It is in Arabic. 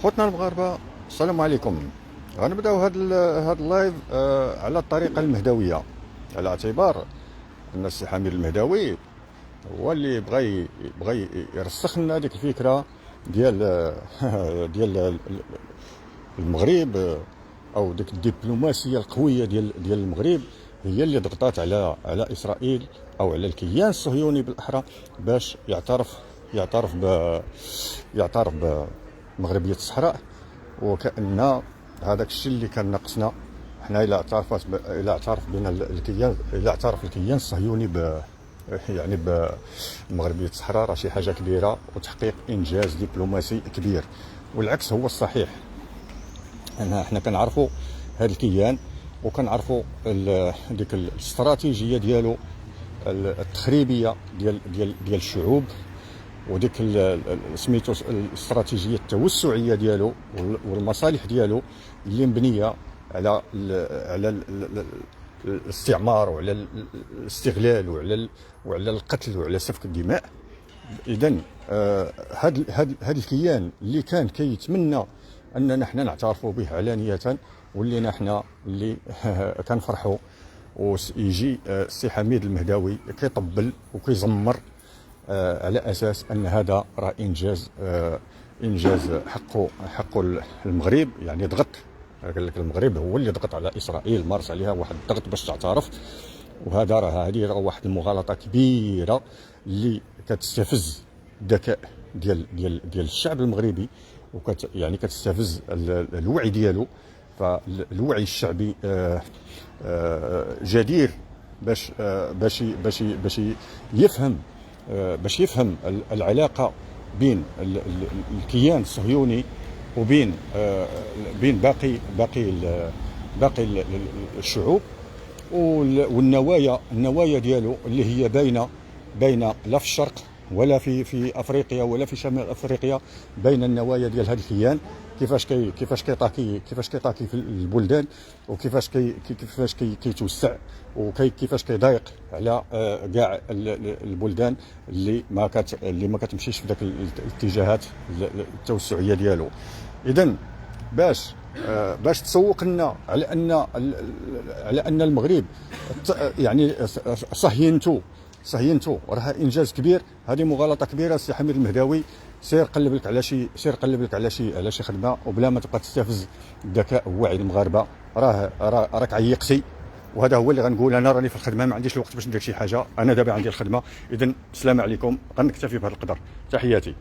خوتنا المغاربه، السلام عليكم. غنبداو هاد اللايف على الطريقه المهدويه، على اعتبار ان السي حميد المهداوي هو اللي بغى يرسخ لنا هذيك الفكره ديال ديال المغرب، او ديك الدبلوماسيه القويه ديال المغرب هي اللي ضغطات على اسرائيل او على الكيان الصهيوني بالاحرى باش يعترف بمغربيه الصحراء. وكأن هذاك الشيء اللي كان ناقصنا حنا الى اعترف الكيان الصهيوني يعني بمغربيه الصحراء، راه شي حاجه كبيره وتحقيق انجاز دبلوماسي كبير. والعكس هو الصحيح، حنا كنعرفوا هذا الكيان وكنعرفوا ديك الاستراتيجيه ديالو التخريبيه ديال الشعوب، وديك سميتو الاستراتيجيه التوسعيه ديالو والمصالح ديالو اللي مبنيه على الاستعمار وعلى الاستغلال وعلى القتل وعلى سفك الدماء. اذا هذا الكيان اللي كان كيتمنى اننا حنا نعترفوا به علانيه، ولينا حنا اللي كنفرحوا ويجي السي حميد المهداوي كيطبل وكيزمر على اساس ان هذا راه انجاز حقه المغرب. يعني ضغط، قال لك المغرب هو اللي ضغط على اسرائيل، مارس عليها واحد الضغط باش تعترف. وهذا هذه واحد المغالطه كبيره اللي كتستفز الذكاء ديال الشعب المغربي، يعني كتستفز الوعي ديالو. فالوعي الشعبي جدير باش يفهم العلاقه بين الكيان الصهيوني وبين باقي الشعوب، والنوايا ديالو اللي هي بين لا في الشرق ولا في افريقيا ولا في شمال افريقيا، بين النوايا ديال هذا الكيان. كيفاش كيطاكي في البلدان، وكيفاش كيتوسع، وكيفاش كيضايق على كاع البلدان اللي ما كتمشيش في ذاك الاتجاهات التوسعيه ديالو. اذا باش تسوق لنا على ان المغرب يعني صهينتو راه انجاز كبير، هذه مغالطه كبيره. السي حميد المهداوي سير قلب لك على شي خدمه، وبلا ما تبقى تستفز الذكاء ووعي المغاربه. راك عيقتي، وهذا هو اللي غنقول. انا راني في الخدمه، ما عنديش الوقت باش ندير شي حاجه، انا دابا عندي الخدمه. اذا السلام عليكم، غنكتفي بهذا القدر. تحياتي.